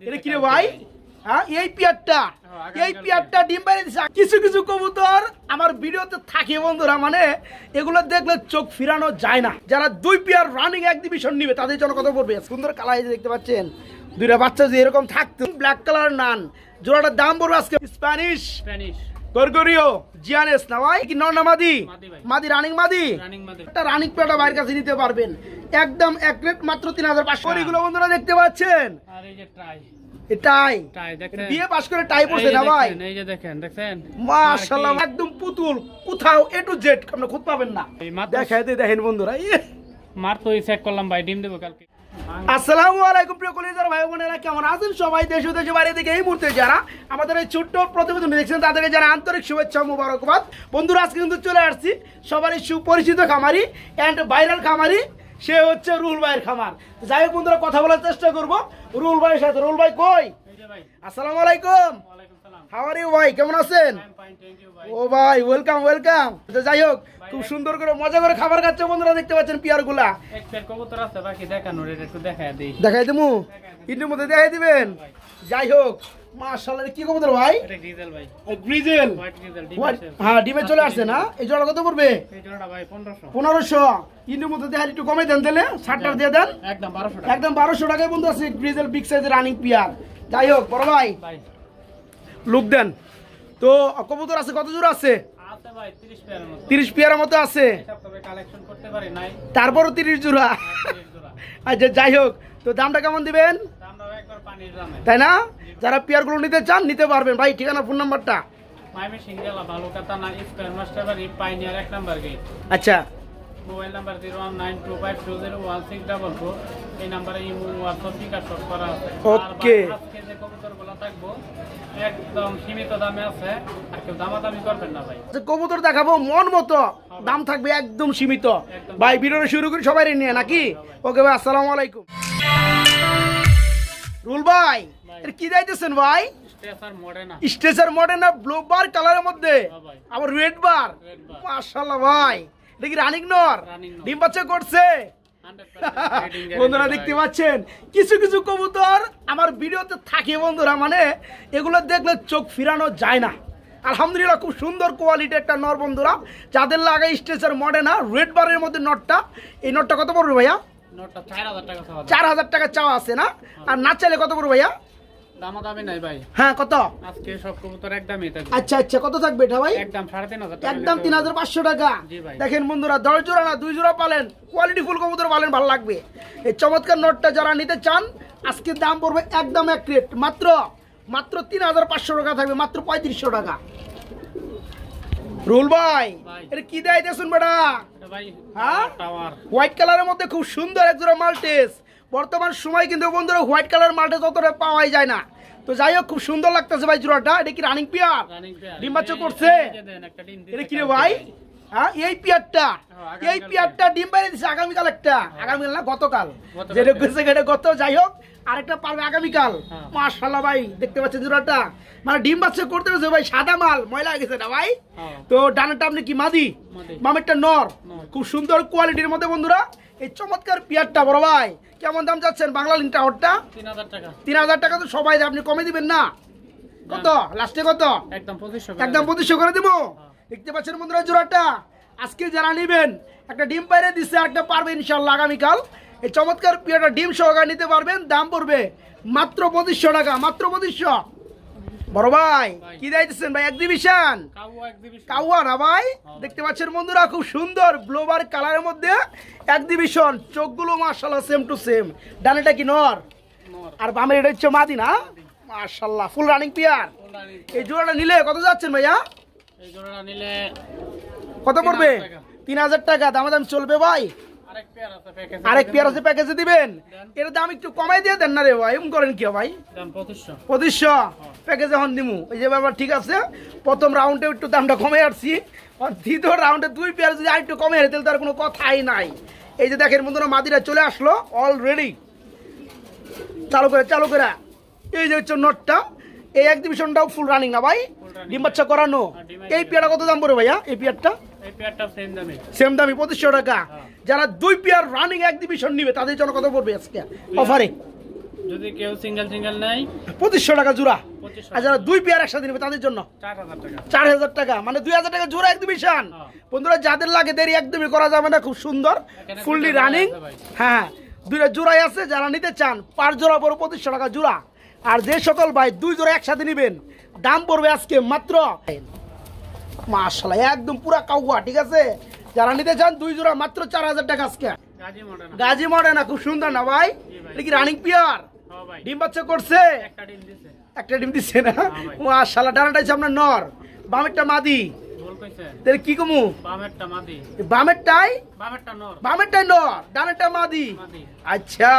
এটা কি রে ভাই? হ্যাঁ এই পেয়ারটা ডিম বাইরে দিছে। কিছু কিছু কবুতর আমার ভিডিওতে থাকে বন্ধুরা, মানে এগুলো দেখলে চোখ ফিরানো যায় না। যারা 2 পেয়ার রানিং এক্সিবিশন নিবে তাদের জন্য কত পড়বে? সুন্দর কালার দেখতে পাচ্ছেন, 2টা বাচ্চা যে এরকম থাকতো, ব্ল্যাক কালার নান, জোড়াটার দাম পড়বে আজকে স্প্যানিশ গরগরিও জিয়ানেস না ভাই, কি নর না মাদি? মাদি, রানিং মাদি। একটা রানিং পেয়ারটা বাইরের কাছে নিতে পারবেন একদম এক রেট মাত্র 3500। এগুলো বন্ধুরা দেখতে পাচ্ছেন, আর এই যে ট্রাই এটাই বিয়ে পাস করে টাই পড়ছে না ভাই? এই যে দেখেন মাশাআল্লাহ, একদম পুতুল, কোথাও এ টু জেড আপনি খুঁজে পাবেন না। দেখাইতে দেখেন বন্ধুরা, মার তো চেক করলাম ভাই, ডিম দেবো কালকে। আসসালামু আলাইকুম প্রিয় কলিজার ভাই বোনেরা, কেমন আছেন সবাই? দেশ ও দেশের বাইরে থেকে এই মুহূর্তে যারা আমাদের এই ছোট্ট প্রতিবেদন দেখছেন তাদেরকে জানা আন্তরিক শুভেচ্ছা মোবারকবাদ। বন্ধুরা আজকে কিন্তু চলে আসছি সবারই সুপরিচিত খামারি অ্যান্ড ভাইরাল খামারি, সে হচ্ছে রুল ভাইয়ের খামার। যাই হোক বন্ধুরা, কথা বলার চেষ্টা করবো রুল ভাইয়ের সাথে। রুল ভাই কই? আসসালামু আলাইকুম। হাউ আর ইউ ভাই, কেমন আছেন? ও ভাই ওয়েলকাম ওয়েলকাম। তো যাই হোক, খুব সুন্দর করে মজা করে খাবার খাচ্ছে বন্ধুরা, দেখতে পাচ্ছেন পিয়ার গুলা। দেখাই দেবো ইন্ডুর মধ্যে, দেখাই দিবেন। যাই হোক মাশাআল্লাহ, কি কবুতর ভাই? গ্রিজেল। হ্যাঁ ডিমে চলে আসছে না? এই জোড়া কত পড়বে? 1500। ইন্ডুর মধ্যে দেখাই একটু কমে দেন, তাহলে 60 দিয়ে দেন। একদম 1200 টাকায় বন্ধু আছে গ্রিজেল বিগ সাইজের রানিং পিয়ার। যাই হোক বড় ভাই লুক দেন তো, কবুতর আছে কত জোড়া আছে? 30 পেয়ারের মতো আছে, তারপরও 30 জোড়া। আচ্ছা যাই হোক, তো দামটা কেমন দিবেন? তাই না? যারা পেয়ার গুলো নিতে চান নিতে পারবেন ভাই। ঠিকানা ফোন নাম্বারটা? আচ্ছা মোবাইল নাম্বার 0192520164, এই নাম্বারে ইমো হোয়াটসঅ্যাপ বিকাশ করা আছে। ওকে, আজকে যে কবুতরগুলো থাকবো একদম সীমিত দামে আছে, আর কেউ দামাদামি করবেন না ভাই। কবুতর দেখাবো মন মতো, দাম থাকবে একদম সীমিত ভাই। ভিডিওটা শুরু করি সবাই নিয়ে নাকি? ওকে ভাই, আসসালামু আলাইকুম। রুল ভাই এর কি যাইতেছেন ভাই? স্ট্রেচার মডেনা ব্লু বার কালারের মধ্যে, আবার রেড বার। মাশাআল্লাহ ভাই, এটা কি রানিং নর? ডিম বাচ্চা করছে বন্ধুরা, দেখতে পাচ্ছেন। কিছু কিছু কবুতর আমার ভিডিওতে থাকে বন্ধুরা, মানে এগুলো দেখলে চোখ ফিরানো যায় না। আলহামদুলিল্লাহ খুব সুন্দর কোয়ালিটি একটা নর বন্ধুরা, যাদের লাগে স্ট্রেচার মডেনা রেড বারের মধ্যে নটটা। এই নটটা কত পড়বে ভাইয়া? 4000 টাকা চাওয়া আছে না? আর না চাইলে কত পড়বে ভাইয়া? দামাদামি নাই ভাই। হ্যাঁ কত? আজকে সব কবুতর একদমই থাকবে। আচ্ছা আচ্ছা, কত থাকবে এটা ভাই? একদম 3500 টাকা। একদম 3500 টাকা। দেখেন বন্ধুরা, 10 জোড়া না 2 জোড়া পালেন, কোয়ালিটি ফুল কবুতর পালেন, ভালো লাগবে। এই চমৎকার নোটটা যারা নিতে চান আজকে দাম পড়বে একদম এক রেট, মাত্র 3500 টাকা থাকবে, মাত্র 3500 টাকা। রুল ভাই এটা কি দেয় দেখুন বেটা? হ্যাঁ হোয়াইট কালারের মধ্যে খুব সুন্দর এক জোড়া মাল্টেস। বর্তমান সময় কিন্তু বন্ধুরা হোয়াইট কালার মাল্টেস অতটা পাওয়াই যায় না। তো যাই হোক খুব সুন্দর লাগতেছে ভাই জোড়াটা। এটা কি রানিং পেয়ার? ডিম বাচ্চা করছে? এটা কি রে ভাই? হ্যাঁ এই পেয়ারটা ডিম বাইরে দিচ্ছে আগামীকাল একটা, আগামীকাল না গতকাল, যেটা গেছে গেটে গত। যাই হোক আরেকটা পারবে আগামীকাল। মাশাআল্লাহ ভাই দেখতে পাচ্ছেন জোড়াটা, মানে ডিম বাচ্চা করতে হচ্ছে ভাই, সাদা মাল, ময়লা গেছে না ভাই। তো ডানাটা আপনি কি মাদি, মামেরটা নর, খুব সুন্দর কোয়ালিটির মধ্যে বন্ধুরা এই চমৎকার পেয়ারটা। বড় ভাই কেমন দাম যাচ্ছেন বাংলা লিঙ্কটা? হটটা 3000 টাকা। তো সবাই আপনি কমে দিবেন না? কত লাস্টে কত? একদম 2500 করে দেবো। দেখতে পাচ্ছেন বন্ধুরা জোড়াটা, আজকে যারা নেবেন একটা ডিম বাইরে দিচ্ছে, একটা পারবে ইনশাল্লাহ আগামীকাল। এই চমৎকার পেয়ারটা ডিম সহকারে নিতে পারবেন, দাম পড়বে মাত্র 2500 টাকা, মাত্র 2500। বড় ভাই কি দিতেছেন ভাই? এক্সিবিশন কাউয়া না ভাই? দেখতে পাচ্ছেন বন্ধুরা খুব সুন্দর ব্লোবার কালারের মধ্যে এক্সিবিশন, চোখগুলো মাশাআল্লাহ সেম টু সেম। ডানেটা কি নর আর বামের এটা হচ্ছে মাদি না? মাশাআল্লাহ ফুল রানিং পেয়ার। এই জোড়াটা নিলে কত যাচ্ছেন ভাইয়া? এই জোড়াটা নিলে কত পড়বে? 3000 টাকা। দাম চলবে ভাই? আরেক পেয়ার আছে প্যাকেজে দিবেন, এর দাম একটু কমাই দিয়ে দেন না রে ভাই, এমন করেন কি ভাই? 2500 প্যাকেজে এখন দিমু। এই যে ব্যাপার ঠিক আছে, প্রথম রাউন্ডে একটু দামটা কমে আসছি, দ্বিতীয় রাউন্ডে 2 পেয়ার যদি আর একটু কমে তাহলে তার কোনো কথাই নাই। এই যে দেখেন বন্ধুরা মাদিরা চলে আসলো অলরেডি, চালু করে। এই যে হচ্ছে নোটটা, এই এক্সিবিশনটাও ফুল রানিং না ভাই? ডিম বাচ্চা করানো। এই পেয়ারটা কত দাম পড়বে ভাইয়া? এই পেয়ারটা সেম দামি 2500 টাকা। যারা 2 পেয়ার রানিং এক্সিবিশন নিবে তাদের জন্য কত পড়বে আজকে অফারে? যদি কেউ সিঙ্গেল নেয় 2500 টাকা জোড়া। 2500 আর যারা দুই পেয়ার একসাথে নেবে তাদের জন্য 4000 টাকা। 4000 টাকা, মানে 2000 টাকা জোড়া এক্সিবিশন। বন্ধুরা যাদের লাগে দেরি একদমই করা যাবে না, খুব সুন্দর এখানে ফুললি দুইটা রানিং। জোড়া আছে ভাই। হ্যাঁ দুইটা জোড়াই আছে, যারা নিতে চান পার জোড়া পড়বে 2500 টাকা জোড়া। আর যে সকল ভাই দুই জোড়া একসাথে নেবেন দাম পড়বে আজকে মাত্র মাশাআল্লাহ একদম পুরা কাউয়া, ঠিক আছে? যারা নিতে চান দুই জোড়া মাত্র 4000 টাকা আজকে। গাজী মডেল। গাজী মডেল, খুব সুন্দর না ভাই? এটা কি রানিং পিয়ার? হ্যাঁ ভাই। ডিম বাচ্চা করছে? একটা ডিম দিছে। একটা ডিম দিচ্ছে না? হ্যাঁ ভাই। মাশাআল্লাহ, ডানাটা হচ্ছে আপনার নর, বামেরটা মাদি। ভুল কইছে। তাহলে কি কমু? বামেরটা মাদি। বামেরটাই বামেরটা নর। বামেরটাই নর, ডানেরটা মাদি। মাদি। আচ্ছা,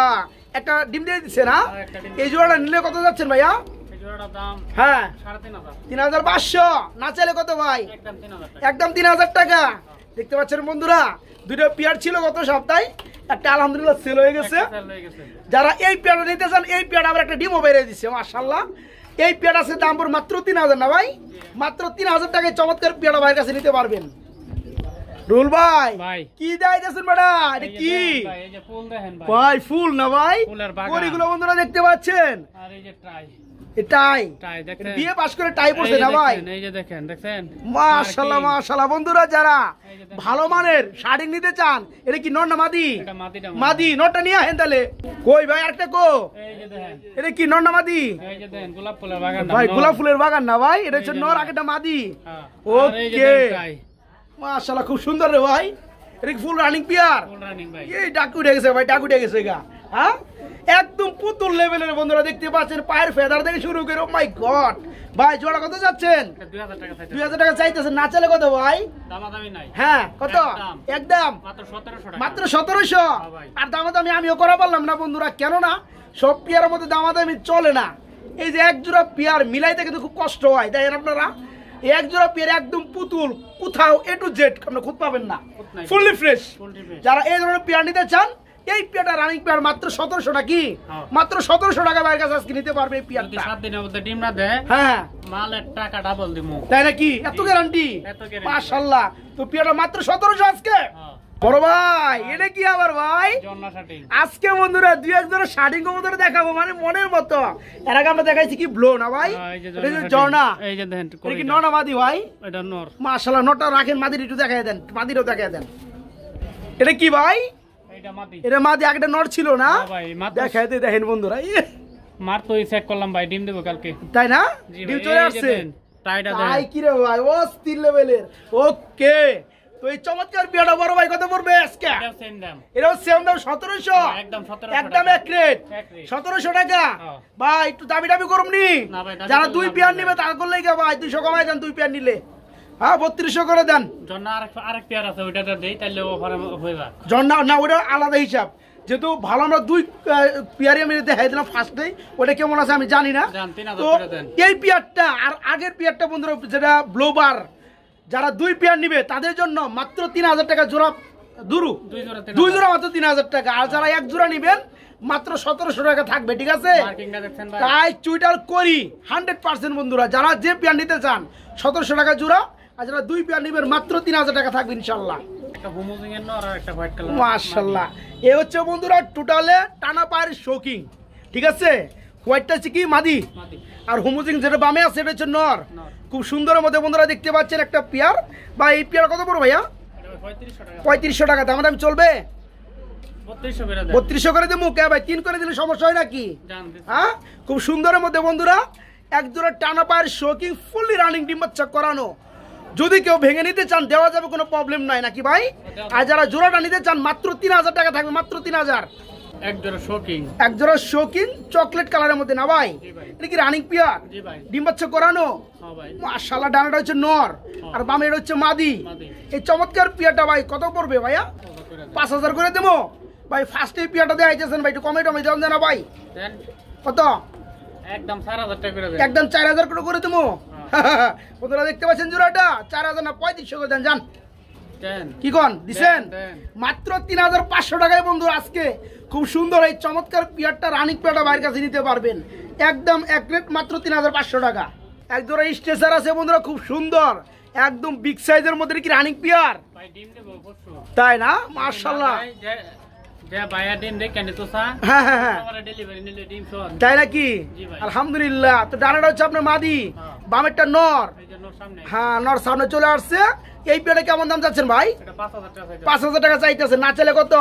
একটা ডিম দিয়ে দিচ্ছে না? আর একটা ডিম। এই জোড়াটা নিলে কত যাচ্ছেন ভাইয়া? এই জোড়াটার দাম হ্যাঁ 3500। 3500। না চাইলে কত ভাই? একদম 3000 টাকা। একদম 3000 টাকা। দেখতে পাচ্ছেন বন্ধুরা, দুটো পেয়ার ছিল গত সপ্তাহে, একটা আলহামদুলিল্লাহ সেল হয়ে গেছে। একটা সেল হয়ে গেছে। যারা এই পেয়ারটা নিতে চান, এই পেয়ারটা আবার একটা ডিমও বেরিয়ে দিচ্ছে মাশাআল্লাহ। এই পেয়ারটা আছে দাম পড়বে মাত্র 3000 না ভাই? মাত্র 3000 টাকায় চমৎকার পেয়ারটা ভাইয়ের কাছে নিতে পারবেন। রুল ভাই ভাই। কি দেয় দেন বেটা? এটা এই যে কি দেখেন ভাই, এই যে ফুল দেখেন ভাই। ভাই? ফুল না ভাই? ফুলের বাগান। ওইগুলো বন্ধুরা দেখতে পাচ্ছেন, আর এই যে ট্রাই। এটাই দেখেন। বিয়ে পাস করে টাই পড়ছে না ভাই? এই যে দেখেন, দেখছেন? মাশাআল্লাহ মাশাআল্লাহ। বন্ধুরা যারা এই যে দেখেন। ভালো মানের শাড়ি নিতে চান, এটা কি নর না মাদি? এটা মাদিটা। মাদি। নরটা নিয়ে আসেন তাহলে। কই ভাই আরেকটা কো? এই যে দেখেন। এটা কি নর না মাদি? এই যে দেখেন গোলাপ ফুলের বাগান। ভাই গোলাপ ফুলের বাগান না ভাই? এটা হচ্ছে নর, আগেটা মাদি। ওকে মাশাআল্লাহ, খুব সুন্দর রে ভাই। এটা কি full running peer? Full running ভাই। এই ডাকু উঠে গেছে ভাই, ডাকু উঠে গেছে গা। হ্যাঁ একদম পুতুল লেভেলের বন্ধুরা দেখতে পাচ্ছেন, পায়ের ফেদার থেকে শুরু করে। ও মাই গড ভাই, জোড়া কত যাচ্ছেন? 2000 টাকা চাইছে। 2000 টাকা চাইতেছেন, না চাইলে কত ভাই? দামাদামি নাই। হ্যাঁ কত? একদম মাত্র 1700 টাকা। মাত্র 1700। ভাই। আর দামাদামি আমিও করা পারলাম না বন্ধুরা, কেননা সব পেয়ারের মধ্যে দামাদামি চলে না। এই যে এক জোড়া পেয়ার মিলাইতে কিন্তু খুব কষ্ট হয়, দেখেন আপনারা। এক জোড়া পেয়ার একদম পুতুল, কোথাও এ টু জেড আপনি খুঁজ পাবেন না, ফুললি ফ্রেশ। যারা এই ধরনের পেয়ার নিতে চান, এই পেয়ারটা রানিং পেয়ার মাত্র 1700 টাকা। কি মাত্র 1700 টাকা বাইরের কাছে আজকে নিতে পারবে এই যদি পেয়ারটা। 7 দিনের মধ্যে ডিম না দেয়, হ্যাঁ মালের টাকা ডাবল দিমু। তাই নাকি? এত গ্যারান্টি? এত guarantee। মাশাআল্লাহ। তো পেয়ারটা মাত্র 1700 আজকে। হ্যাঁ। বড় ভাই এটা কি আবার ভাই? জন্না শাটিং। আজকে বন্ধুরা দুই এক জোড়া শাড়ি কবুতর দেখাবো, মানে মনের মতো। এর আগে আমরা দেখাইছি কি ব্লো না ভাই? এই যে এটা হচ্ছে জর্না। এই যে দেখেন এটা কি নর না মাদি ভাই? এটা নর। মাশাআল্লাহ, নরটা রাখেন, মাদির একটু দেখাই দেন, মাদিরও দেখাই দেন। এটা কি ভাই? এটা মাদি। এটা মাদি, আগেটা নর ছিল না? হ্যাঁ ভাই, মাত্র দেখাই দিয়ে দেখেন বন্ধুরা। মার তো চেক করলাম ভাই, ডিম দেব কালকে। তাই না? জি ভাই, ডিম চলে এই যে আসছে। দেন, টাইটা দেন। তাই কি রে ভাই, ও স্টিল লেভেলের। ওকে, তো এই চমৎকার পেয়ারটা বড় ভাই কত পড়বে আজকে? এটা সেম দাম। এটাও সেম দাম 1700। একদম 1700 একদম এক রেট 1700 টাকা। হ্যাঁ। ভাই একটু দাবি দাবি করুন নি। না ভাই, দাবি যারা করলে দুই লাভ পেয়ার নাই। নিবে তার করলেই কে ভাই 200 কমাই দেন দুই পেয়ার নিলে। হ্যাঁ 3200 করে দেন। জন্না আরেক পেয়ার আছে, ওইটাতে দেই, তাহলে অফারে হয়ে যাবে। জন্না না, ওটা আলাদা হিসাব। যেহেতু ভালো আমরা দুই পেয়ারে আমি দেখাই দিলাম ফার্স্টেই, ওটা কেমন আছে আমি জানি না। জান 3000 তো করে দেন। এই পেয়ারটা আর আগের পেয়ারটা বন্ধুরা যেটা ব্লোবার, যারা দুই পেয়ার নিবে তাদের জন্য মাত্র 3000 টাকা জোড়া। দুই জোড়া মাত্র 3000 টাকা। আর যারা এক জোড়া নিবেন মাত্র 1700 টাকা থাকবে, ঠিক আছে? মার্কিংটা দেখছেন ভাই? তাই চুইটার করি 100% বন্ধুরা, যারা যে পেয়ার নিতে চান 1700 টাকা জোড়া, আর যারা দুই পেয়ার নিবেন মাত্র 3000 টাকা থাকবে ইনশাল্লাহ। একটা হোমোজিং এর নর আর একটা হোয়াইট কালার। মাশাআল্লাহ, এ হচ্ছে বন্ধুরা টোটালে টানা পায়ের শৌকিং, ঠিক আছে? হোয়াইটটা হচ্ছে কি মাদি, মাদি। আর হোমোজিং যেটা বামে আছে এটা হচ্ছে নর। নর। খুব সুন্দরের মধ্যে বন্ধুরা দেখতে পাচ্ছেন একটা পেয়ার। বা এই পেয়ার কত পড়ো ভাইয়া? এটা 3500 টাকা। 3500 টাকা। দাম দাম চলবে? 3200 বেরা দেন। 3200 করে দেবো কে ভাই? 3 করে দিলে সমস্যা হয় নাকি? জান দিছি। হ্যাঁ খুব সুন্দরের মধ্যে বন্ধুরা এক জোড়া টানা পায়ের শৌকিং, ফুললি রানিং ডিম বাচ্চা করানো। যদি কেউ ভেঙে নিতে চান দেওয়া যাবে, কোনো প্রবলেম নাই নাকি ভাই? আর যারা জোড়াটা নিতে চান মাত্র 3000 টাকা থাকবে, মাত্র 3000। এক জোড়া শোকিং। এক জোড়া শৌকিং চকলেট কালারের মধ্যে না ভাই? জি ভাই। এটা কি রানিং পিয়ার? জি ভাই। ডিম বাচ্চা করানো। হ্যাঁ ভাই। মাশাআল্লাহ, ডানাটা হচ্ছে নর আর বামে এটা হচ্ছে মাদি। মাদি। এই চমৎকার পিয়ারটা ভাই কত পড়বে ভাইয়া? 5000 করে দেবো ভাই। ফার্স্ট এই পিয়ারটা দিয়ে আইতেছেন ভাই, একটু কমে টমে দেন না ভাই। দেন। কত? একদম 4000 টাকা করে দেন। একদম 4000 করে দেবো। বন্ধুরা দেখতে পাচ্ছেন জোড়াটা 4000 না 3500 করে দেন। জান দেন। কি কন দিছেন? দেন। মাত্র 3500 টাকায় বন্ধু আজকে খুব সুন্দর এই চমৎকার পিয়ারটা রানিং পিয়ারটা বাইরের কাছে নিতে পারবেন। একদম এক রেট মাত্র 3500 টাকা। এক জোড়া স্ট্রেচার আছে বন্ধুরা, খুব সুন্দর একদম বিগ সাইজের মধ্যে কি রানিং পিয়ার। ভাই ডিম দেব অবশ্য। তাই না? মাশাআল্লাহ, যে ভাইয়া ডিম দেখে নি তো সা হ্যাঁ হ্যাঁ হ্যাঁ আমার ডেলিভারি নিলে ডিম সহ তাই নাকি? জি ভাই। আলহামদুলিল্লাহ। তো ডানাটা হচ্ছে আপনার মাদি, হ্যাঁ। বামেরটা নর। এই জন্য সামনে হ্যাঁ, নর সামনে চলে আসছে। এই পেয়ারটা কেমন দাম চাচ্ছেন ভাই? এটা 5000 টাকা চাইছে 5,000 টাকা চাইতেছে, না চাইলে কত?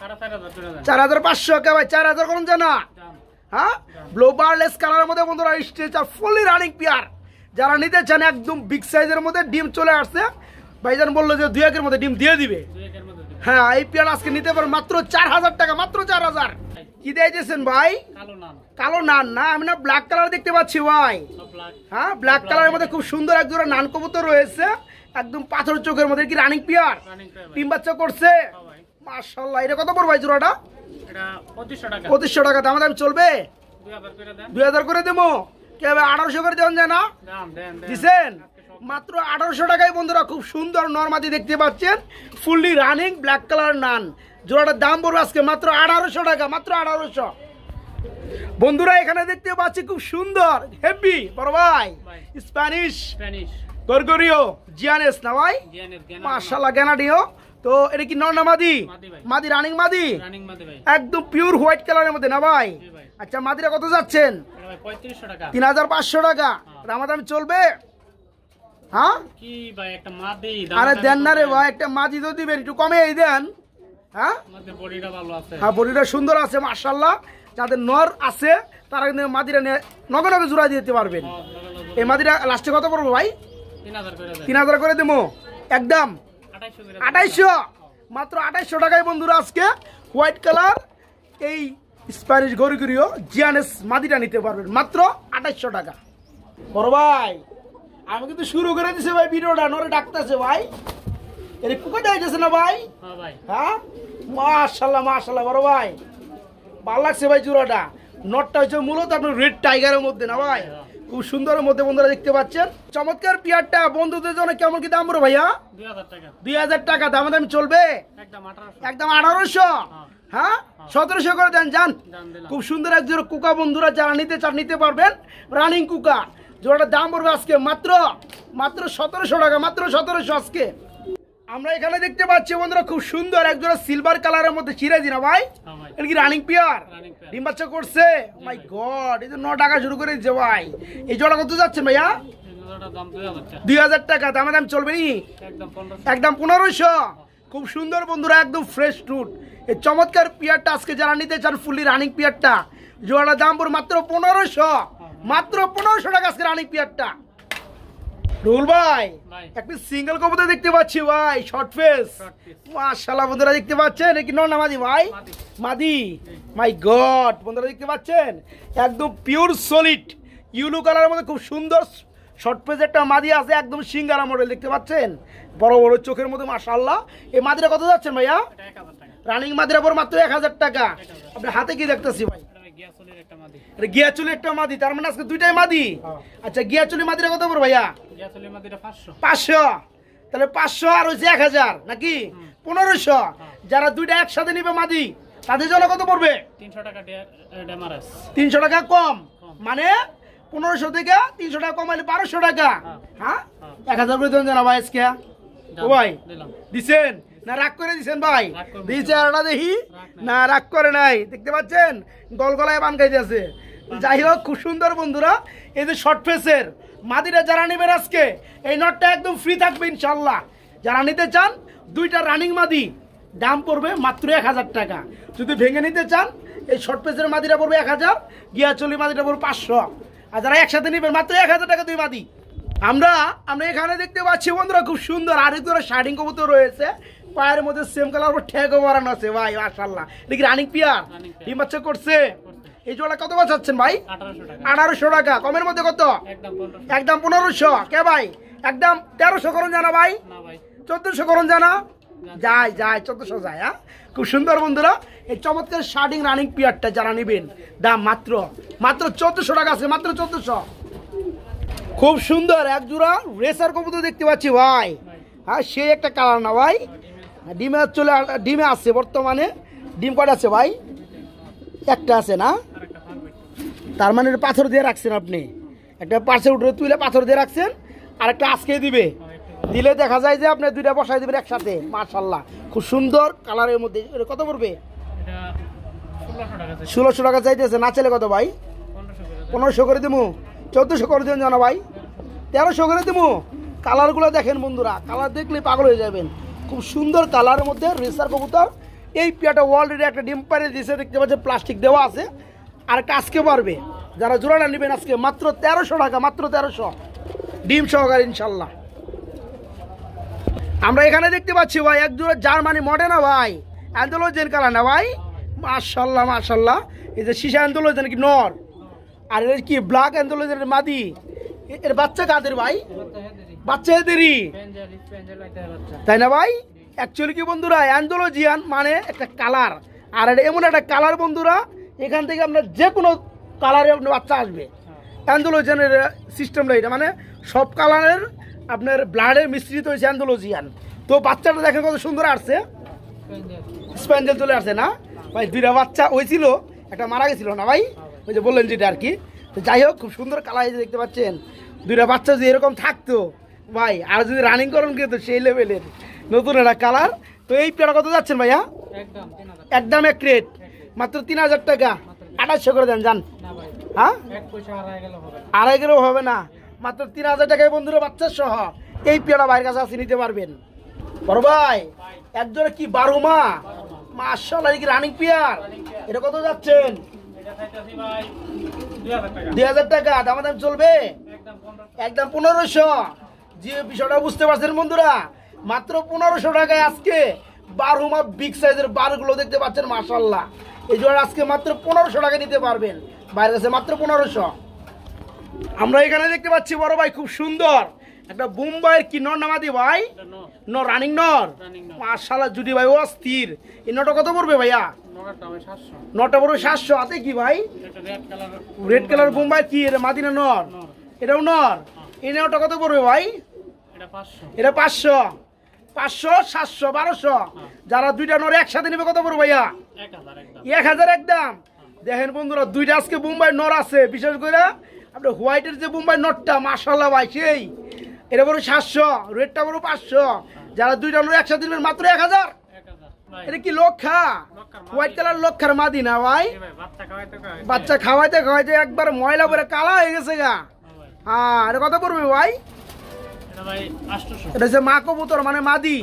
4500 টাকা দেন 4,500। কে ভাই 4,000 করুন জানা? দাম হ্যাঁ, ব্লু বারলেস কালারের মধ্যে বন্ধুরা স্ট্রেচার ফুলি রানিং পেয়ার যারা নিতে চান একদম বিগ সাইজের মধ্যে ডিম চলে আসছে। ভাইজান বললো যে 2 একের মধ্যে ডিম দিয়ে দিবে। দুই একের মধ্যে দিন হ্যাঁ, এই পেয়ার আজকে নিতে পারেন মাত্র 4,000 টাকা, মাত্র 4,000। কি দিয়েছেন ভাই? কালো নাম কালো নান না, আমি না ব্ল্যাক কালার দেখতে পাচ্ছি ভাই। সব ব্ল্যাক হ্যাঁ, ব্ল্যাক কালারের মধ্যে খুব সুন্দর এক জোড়া নান কবুতর রয়েছে, একদম পাথর চোখের মধ্যে। কি রানিং পেয়ার? রানিং পেয়ার ভাই ডিম বাচ্চা করছে? হ্যাঁ ভাই মাশাআল্লাহ। এটা কত পড়বে ভাই জোড়াটা? এটা 2500 টাকা 2500 টাকা। দাম দাম চলবে? 2000 করে দেন 2000 করে দেবো। কে ভাই 1800 করে দেন যায় না? দাম দেন দেন দিছেন মাত্র 1800 টাকায় বন্ধুরা। খুব সুন্দর নরমাদি দেখতে পাচ্ছেন, ফুললি রানিং ব্ল্যাক কালার নান। জোড়াটার দাম পড়বে আজকে মাত্র 1800 টাকা, মাত্র 1800। বন্ধুরা এখানে দেখতে পাচ্ছি খুব সুন্দর হেভি বড় ভাই ভাই। স্প্যানিশ স্প্যানিশ গরগরিও জিয়ানেস না ভাই? জিয়ানের জ্ঞান মাশাআল্লাহ গ্যানাডিও। তো এটা কি নর না মাদি? মাদি ভাই মাদি, রানিং মাদি, রানিং মাদি ভাই একদম পিওর হোয়াইট কালারের মধ্যে না ভাই? জি ভাই আচ্ছা, মাদিরা কত যাচ্ছেন? এটা ভাই 3500 টাকা 3,500 টাকা। দামাদামি চলবে? হ্যাঁ, কি ভাই একটা মাদি আরে দেন না রে ভাই, একটা মাদি তো দিবেন, একটু কমে এই দেন। হ্যাঁ আমাদের বডিটা ভালো আছে হ্যাঁ, বডিটা সুন্দর আছে মাশাআল্লাহ। যাদের নর আছে তারা কিন্তু মাদিরা নিয়ে নগে নগে জোড়া দিতে পারবেন। এই মাদিরা লাস্টে কত পড়বো ভাই? 3000 করে দেন 3,000 করে দেবো একদম 2800 করে 2800। মাত্র 2800 টাকায় বন্ধুরা আজকে হোয়াইট কালার এই স্প্যানিশ গরুগুরিও জিয়ানেস মাদিটা নিতে পারবেন মাত্র 2800 টাকা। বড় ভাই আমি কিন্তু শুরু করে দিছি ভাই ভিডিওটা, নরে ডাকতেছে ভাই। এর কুকা যাইতেছে না ভাই? হ্যাঁ ভাই হ্যাঁ, মাশাআল্লাহ মাশাআল্লাহ বড় ভাই, ভালো লাগছে ভাই জোড়াটা। নটটা হচ্ছে মূলত আপনার রেড টাইগারের মধ্যে না ভাই? খুব সুন্দরের মধ্যে বন্ধুরা দেখতে পাচ্ছেন। চমৎকার পেয়ারটা বন্ধুদের জন্য কেমন কি দাম পড়ে ভাইয়া? 2000 টাকা 2000 টাকা। দামাদামি চলবে? একদম 1800 একদম 1800। হ্যাঁ, 1700 করে দেন যান। দাম দিলাম খুব সুন্দর এক জোড়া কুকা বন্ধুরা যারা নিতে চান নিতে পারবেন, রানিং কুকা। জোড়াটার দাম পড়বে আজকে মাত্র 1700 টাকা, মাত্র 1700 আজকে। আমরা এখানে দেখতে পাচ্ছি বন্ধুরা খুব সুন্দর এক জোড়া সিলভার কালারের মধ্যে চিরাজি না ভাই? হ্যাঁ ভাই এটা কি রানিং পেয়ার? রানিং পেয়ার ডিম বাচ্চা করছে? মাই গড, এই তো 9 টাকা শুরু করে দিচ্ছে ভাই। এই জোড়া কত যাচ্ছেন ভাইয়া? এটার দাম 2000 টাকা 2000 টাকা। দামে দাম চলবে নি? একদম 1500 একদম 1500। খুব সুন্দর বন্ধুরা, একদম ফ্রেশ ফ্রুট। এই চমৎকার পিয়ারটা আজকে যারা নিতে চান ফুলি রানিং পিয়ারটা, জোড়াটার দাম পড়বে মাত্র 1500, মাত্র 1500 টাকা আজকে রানিং পিয়ারটা। রুল ভাই ভাই একটা সিঙ্গেল কবুতর দেখতে পাচ্ছি ভাই, শর্ট ফেস। শর্ট পিস মাশাআল্লাহ বন্ধুরা দেখতে পাচ্ছেন, কি নর না মাদি ভাই? মাদি মাদি। মাই গড বন্ধুরা দেখতে পাচ্ছেন একদম পিওর সলিড ইউলো কালারের মধ্যে খুব সুন্দর শর্ট পেজ একটা মাদি আছে, একদম সিঙ্গারা মডেল দেখতে পাচ্ছেন, বড় বড় চোখের মধ্যে মাশাআল্লাহ। এই মাদিরা কত যাচ্ছেন ভাইয়া? এটা 1000 টাকা রানিং মাদিরা পর মাত্র 1000 টাকা। আপনার হাতে কি দেখতেছি ভাই? এটা ভাই গিয়াসুলির একটা মাদি এটা গিয়াচুলি একটা মাদি, তার মানে আজকে দুইটাই মাদি। আচ্ছা, গিয়াচুলি মাদিরা কত পড়বে ভাইয়া? গিয়াসুলির মাদিটা 500 500। তাহলে 500 আর হচ্ছে 1000 নাকি 1500। যারা দুইটা একসাথে নিবে মাদি তাদের জন্য কত পড়বে? 300 টাকা ডেমারাস 300 টাকা কম, মানে 1500 থেকে 300 টাকা কমাইলে 1200 টাকা। হ্যাঁ, 1000 করে দেন জানা ভাই আজকে। ও ভাই দিলাম দিছেন না রাগ করে দিছেন ভাই? রাগ করবো। দিয়েছে আরটা দেখি রাগ নাই। না, রাগ করে নাই, দেখতে পাচ্ছেন গলগলায় বান খাইতেছে। যাই হোক খুব সুন্দর বন্ধুরা, এই যে শর্ট ফেসের মাদিরা যারা নেবেন আজকে এই নটটা একদম ফ্রি থাকবে ইনশাল্লাহ। যারা নিতে চান দুইটা রানিং মাদি দাম পড়বে মাত্র 1000 টাকা। যদি ভেঙে নিতে চান এই শর্ট ফেসের মাদিরা পড়বে 1000, গিয়াচলি মাদিরা পড়বে 500। আর যারা একসাথে নেবেন মাত্র 1000 টাকা দুই মাদি। আমরা এখানে দেখতে পাচ্ছি বন্ধুরা খুব সুন্দর আরেক ধরনের শার্টিং কবুতর রয়েছে, পায়ের মধ্যে সেম কালার ঠেকও বাড়ানো আছে ভাই মাশাআল্লাহ। দেখি রানিং পিয়ার রানিং পেয়ার। ডিম বাচ্চা করছে। এই জোড়া কত বাঁচাচ্ছেন ভাই? 1800 টাকা 1800 টাকা। কমের মধ্যে কত? একদম 1500 একদম 1500। কে ভাই একদম 1300 করুন জানা ভাই? না ভাই 1400 করুন জানা? যায় 1400 যায়। হ্যাঁ, খুব সুন্দর বন্ধুরা এই চমৎকার শার্টিং রানিং পিয়ারটা যারা নেবেন দাম মাত্র 1400 টাকা আছে, মাত্র 1400। খুব সুন্দর এক জোড়া রেসার কবুতর দেখতে পাচ্ছি ভাই। হ্যাঁ, সে একটা কালার না ভাই? ডিমে আছে বর্তমানে। ডিম কয়টা আছে ভাই? একটা আছে না? আরেকটা ফার্মেট তার মানে এটা পাথর দিয়ে রাখছেন আপনি, একটা পার্সে উঠে তুলে পাথর দিয়ে রাখছেন, আর একটা আজকে দিবে। দিলে দেখা যায় যে আপনি দুইটা বসাই দিবেন একসাথে। মাশাআল্লাহ খুব সুন্দর কালারের মধ্যে। এটা কত পড়বে? এটা 1600 টাকা। 1600 টাকা চাইতেছে। না চাইলে কত ভাই? 1500 করে দেবো। 1400 করে দেবেন জানা ভাই? 1300 করে দেবো। কালারগুলো দেখেন বন্ধুরা, কালার দেখলে পাগল হয়ে যাবেন। খুব সুন্দর কালারের মধ্যে রেসার কবুতর। এই পেয়াটা অলরেডি একটা ডিম পারে দিয়েছে, দেখতে পাচ্ছেন প্লাস্টিক দেওয়া আছে। আর কাজকে পারবে যারা জোড়াটা নেবেন আজকে মাত্র 1300 টাকা, মাত্র 1300 ডিম সহকারে ইনশাল্লাহ। আমরা এখানে দেখতে পাচ্ছি ভাই এক জোড়া জার্মানি মডেল না ভাই, অ্যান্থোলজির কালার না ভাই। মাশাল্লাহ মাশাল্লাহ। এই যে শিশা অ্যান্থোলজি নাকি নর, আর এর কি ব্ল্যাক অ্যান্থোলজির মাদি। এর বাচ্চা কাদের ভাই? বাচ্চা এদেরই, তাই না ভাই? অ্যাকচুয়ালি কি বন্ধুরা, অ্যান্থোলজিয়ান মানে একটা কালার, আর এটা এমন একটা কালার বন্ধুরা, এখান থেকে আপনার যে কোনো কালারে আপনার বাচ্চা আসবে। অ্যান্থোলজিয়ানের সিস্টেমটা এটা, মানে সব কালারের আপনার ব্লাডের মিশ্রিত হয়েছে অ্যান্থোলজিয়ান। তো বাচ্চাটা দেখেন কত সুন্দর আসছে, স্প্যান্ডেল চলে আসছে না ভাই? দুইটা বাচ্চা হয়েছিল, একটা মারা গেছিল না ভাই, ওই যে বললেন যেটা আর কি। তো যাই হোক খুব সুন্দর কালার দেখতে পাচ্ছেন। দুইটা বাচ্চা যদি এরকম থাকতো ভাই, আর যদি রানিং করেন কিন্তু সেই লেভেলের নতুন একটা কালার। তো এই পেয়ারা কত যাচ্ছেন ভাইয়া? একদম এক রেট, মাত্র 3000 টাকা। 2800 করে দেন যান। হ্যাঁ, আড়াই গেলেও হবে না, মাত্র 3000 টাকায় বন্ধুরা বাচ্চা সহ এই পেয়ারা ভাইয়ের কাছে আসে নিতে পারবেন। বড় ভাই একজোড়া কি 12 মা, মাশাআল্লাহ কি রানিং পেয়ার। এটা কত যাচ্ছেন? 2000 টাকা। দাম চলবে একদম 1500। যে বিষয়টা বুঝতে পারছেন বন্ধুরা, মাত্র 1500 টাকায় আজকে 12 মা বিগ সাইজের বারগুলো দেখতে পাচ্ছেন। মাশাআল্লাহ এই জোড়া আজকে মাত্র 1500 টাকা নিতে পারবেন বাইরের কাছে, মাত্র 1500। আমরা এখানে দেখতে পাচ্ছি বড় ভাই খুব সুন্দর একটা বোম্বাইয়ের কি নর নামাদি ভাই, নর রানিং নর। মাশাআল্লাহ জুটি ভাই অস্থির। এই নটা কত পড়বে ভাইয়া? নটা পড়বে 700। হাতে কি ভাই? রেড কালার বোম্বাই কি এটা মাদিনা নর? এটাও নর। এই নটা কত পড়বে ভাই? এটা 500। 500 700 1200। যারা দুইটা নর একসাথে নেবে কত পড়বে ভাইয়া? 1000 একদম। দেখেন বন্ধুরা দুইটা আজকে বোম্বাই নর আছে, বিশেষ করে আপনার হোয়াইটের যে বোম্বাই নটটা মাশাআল্লাহ ভাই সেই, এটা বড় 700, রেডটা বড় 500। যারা দুইটা নর একসাথে নেবেন মাত্র 1000। এটা কি লক্ষা? হোয়াইট কালার লক্ষার মাদি না ভাই? বাচ্চা খাওয়াইতে খাওয়াইতে একবার ময়লা পরে কালা হয়ে গেছে গা। হ্যাঁ, এটা কত পড়বে ভাই? এটা হচ্ছে মা কবুতর মানে মাদি।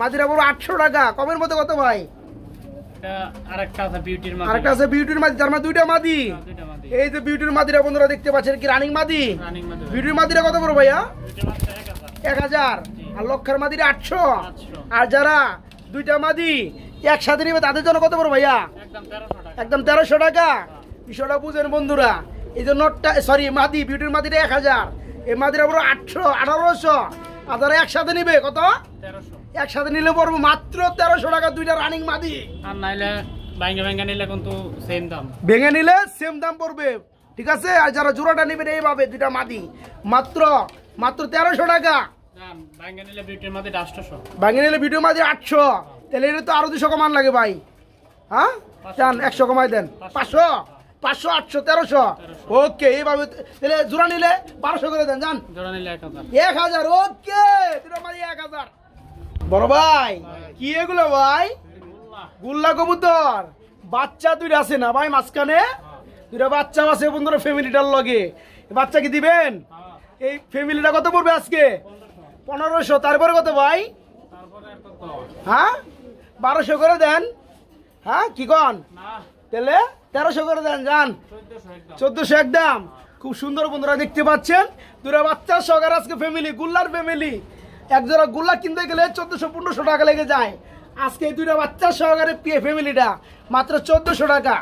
মাদিরা বড় 800 টাকা। কমের মধ্যে কত ভাই? আরেকটা আছে বিউটির মাদি, তার মানে দুইটা মাদি। এই যে বিউটির মাদিরা বন্ধুরা দেখতে পাচ্ছেন কি রানিং মাদি। বিউটির মাদিরা কত পড়বে ভাইয়া? 1000। আর লক্ষার মাদিরা 800। আর যারা দুইটা মাদি একসাথে নিবে তাদের জন্য কত পড়বে ভাইয়া? একদম 1300 টাকা। বিষয়টা বুঝেন বন্ধুরা। এই যে নটটা সরি মাদি, বিউটির মাদিরা 1000, এই মাদিরা বড় 800 1800। আর যারা একসাথে নিবে কত? 1300। একসাথে নিলে পড়বো মাত্র 1300 টাকা দুইটা রানিং মাদি। আর নাইলে ভেঙে নিলে কিন্তু সেম দাম, ভেঙে নিলে সেম দাম পড়বে, ঠিক আছে? আর যারা জোড়াটা নেবেন এইভাবে দুইটা মাদি মাত্র 1300 টাকা। ভেঙে নিলে বিউটির মাদি 800। ভেঙে নিলে বিউটির মাদি 800। তাহলে এটা তো আরো 200 কমান লাগে ভাই। হ্যাঁ যান 100 কমাই দেন। 500 500 800 1300। ওকে, এইভাবে তাহলে জোড়া নিলে 1200 করে দেন যান। জোড়া নিলে 1000। ওকে, দুটো মাদি 1000। বড় ভাই কি এগুলো ভাই? গুল্লা কবুতর। বাচ্চা দুইটা আছে না ভাই মাঝখানে? দুইটা বাচ্চা আছে বন্ধুরা ফ্যামিলিটার লগে। বাচ্চা কি দিবেন? এই ফ্যামিলিটা কত পড়বে আজকে? 1500। তারপরে কত ভাই? হ্যাঁ 1200 করে দেন। হ্যাঁ কি কন? তাহলে 1300 করে দেন যান। 1400 একদম। খুব সুন্দর বন্ধুরা দেখতে পাচ্ছেন দুইটা বাচ্চা সহকারে আজকে ফ্যামিলি, গুল্লার ফ্যামিলি। একজোড়া গুল্লা কিনতে গেলে 1400 1500 টাকা লেগে যায়। আজকে এই দুইটা বাচ্চা সহকারে ফ্যামিলিটা মাত্র 1400 টাকা।